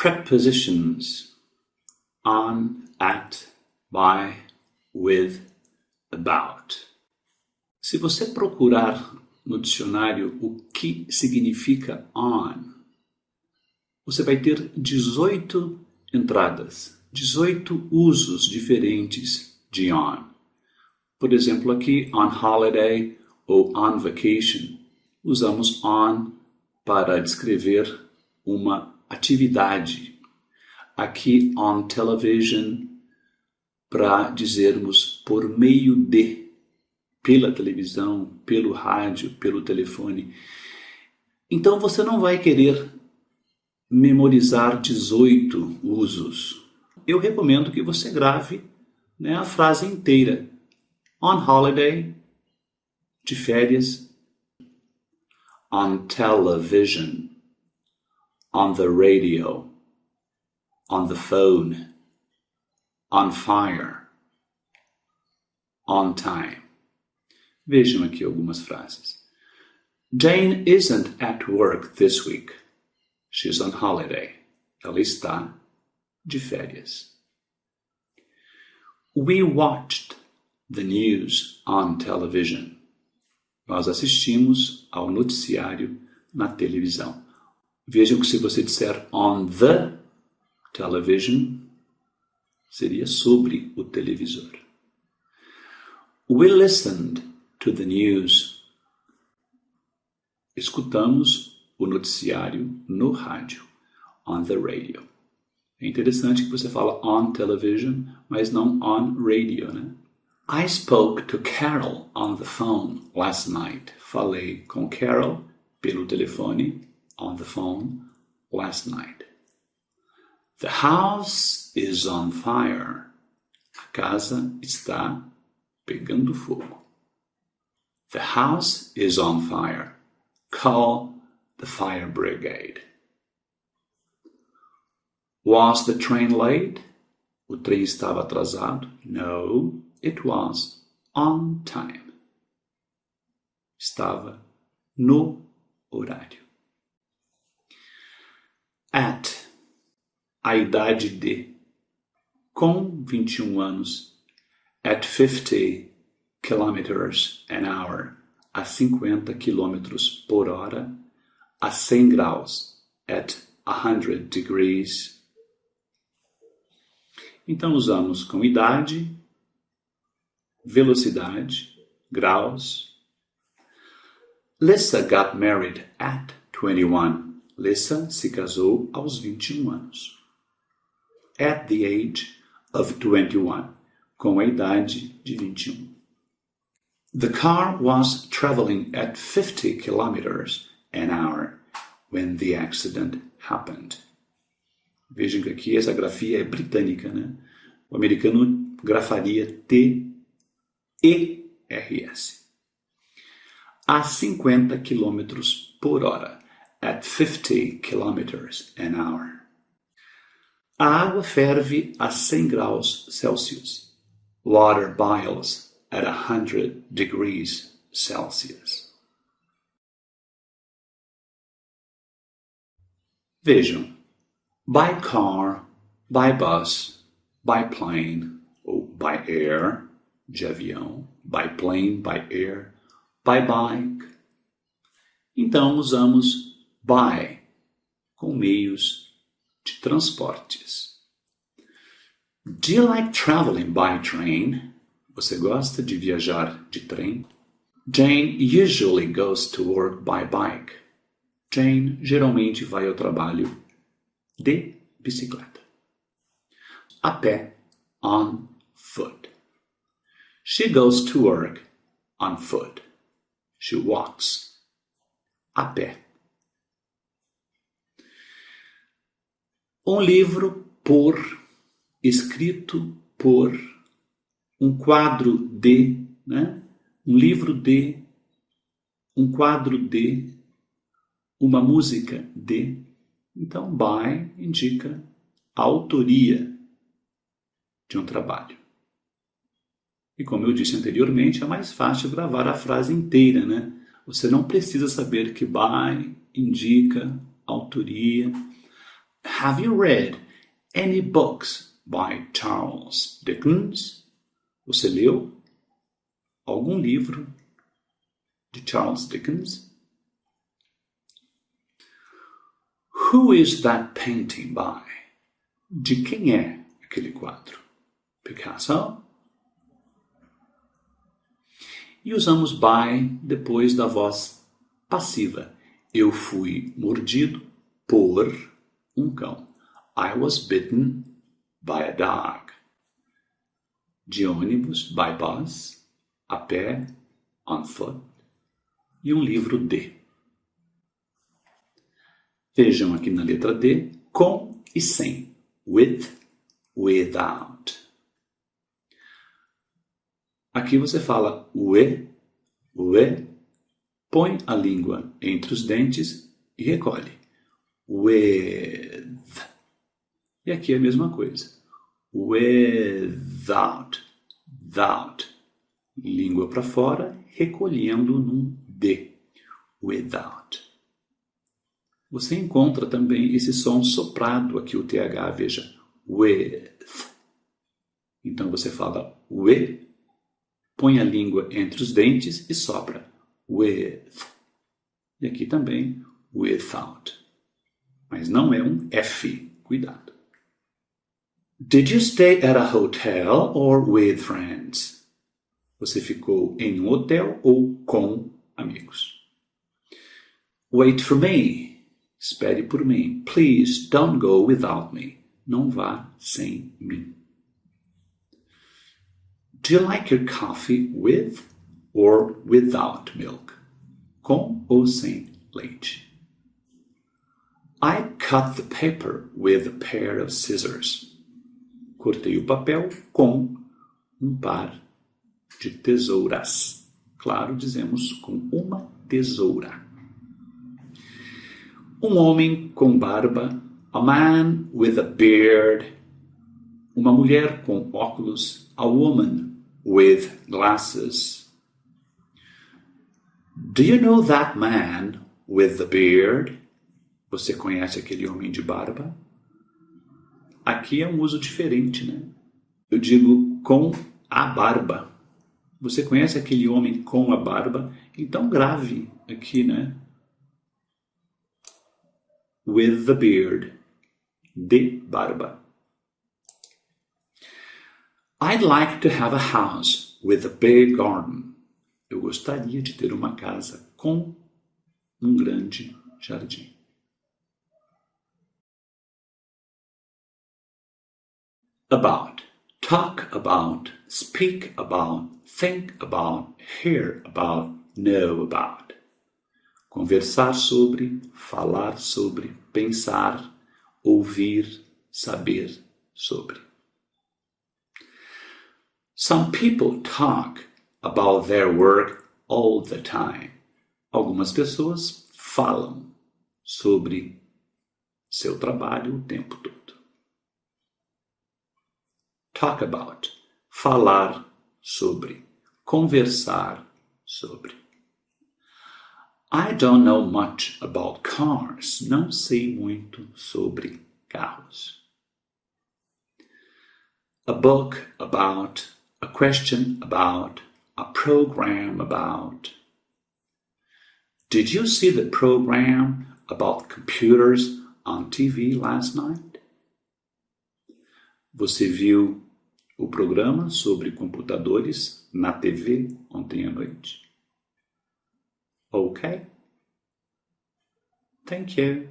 Prepositions: on, at, by, with, about. Se você procurar no dicionário o que significa on, você vai ter 18 entradas, 18 usos diferentes de on. Por exemplo, aqui, on holiday ou on vacation, usamos on para descrever uma atividade. Aqui, on television, para dizermos por meio de, pela televisão, pelo rádio, pelo telefone. Então você não vai querer memorizar 18 usos. Eu recomendo que você grave, né, a frase inteira. On holiday, de férias. On television. On the radio. On the phone. On fire. On time. Vejam aqui algumas frases. Jane isn't at work this week. She's on holiday. Ela está de férias. We watched the news on television. Nós assistimos ao noticiário na televisão. Vejam que se você disser on the television, seria sobre o televisor. We listened to the news. Escutamos o noticiário no rádio. On the radio. É interessante que você fala on television, mas não on radio, né? I spoke to Carol on the phone last night. Falei com Carol pelo telefone, on the phone, last night. The house is on fire. A casa está pegando fogo. The house is on fire. Call the fire brigade. Was the train late? O trem estava atrasado? No, it was on time. Estava no horário. At, a idade de, com 21 anos, at 50 kilometers an hour, a 50 km por hora, a 100 graus, at 100 degrees. Então usamos com idade, velocidade, graus. Lisa got married at 21. Lisa se casou aos 21 anos. At the age of 21. Com a idade de 21. The car was traveling at 50 kilometers an hour when the accident happened. Vejam que aqui essa grafia é britânica, né? O americano grafaria T-E-R-S. A 50 km por hora. At 50 kilometers an hour. A água ferve a 100 graus Celsius. Water boils at 100 degrees Celsius. Vejam. By car, by bus, by plane, ou by air, de avião, by plane, by air, by bike. Então, usamos by com meios de transportes. Do you like traveling by train? Você gosta de viajar de trem? Jane usually goes to work by bike. Jane geralmente vai ao trabalho de bicicleta. A pé, on foot. She goes to work on foot. She walks. A pé. Um livro por, escrito por, um quadro de, né? Um livro de, um quadro de, uma música de. Então, by indica a autoria de um trabalho. E como eu disse anteriormente, é mais fácil gravar a frase inteira, né? Você não precisa saber que by indica autoria. Have you read any books by Charles Dickens? Você leu algum livro de Charles Dickens? Who is that painting by? De quem é aquele quadro? Picasso? E usamos by depois da voz passiva. Eu fui mordido por um cão. I was bitten by a dog. De ônibus, by bus. A pé, on foot. E um livro de. Vejam aqui na letra D, com e sem. With, without. Aqui você fala ue, põe a língua entre os dentes e recolhe. With. E aqui é a mesma coisa. Without, without. Língua para fora, recolhendo num D. Without. Você encontra também esse som soprado aqui, o TH, veja. With. Então você fala we, põe a língua entre os dentes e sopra. With. E aqui também without. Mas não é um F. Cuidado. Did you stay at a hotel or with friends? Você ficou em um hotel ou com amigos? Wait for me. Espere por mim. Please don't go without me. Não vá sem mim. Do you like your coffee with or without milk? Com ou sem leite? I cut the paper with a pair of scissors. Cortei o papel com um par de tesouras. Claro, dizemos com uma tesoura. Um homem com barba. A man with a beard. Uma mulher com óculos. A woman with glasses. Do you know that man with the beard? Você conhece aquele homem de barba? Aqui é um uso diferente, né? Eu digo com a barba. Você conhece aquele homem com a barba? Então grave aqui, né? With the beard. De barba. I'd like to have a house with a big garden. Eu gostaria de ter uma casa com um grande jardim. About. Talk about. Speak about. Think about. Hear about. Know about. Conversar sobre, falar sobre, pensar, ouvir, saber sobre. Some people talk about their work all the time. Algumas pessoas falam sobre seu trabalho o tempo todo. Talk about. Falar sobre. Conversar sobre. I don't know much about cars. Não sei muito sobre carros. A book about. A question about. A program about. Did you see the program about computers on TV last night? Você viu o programa sobre computadores na TV ontem à noite? Okay. Thank you.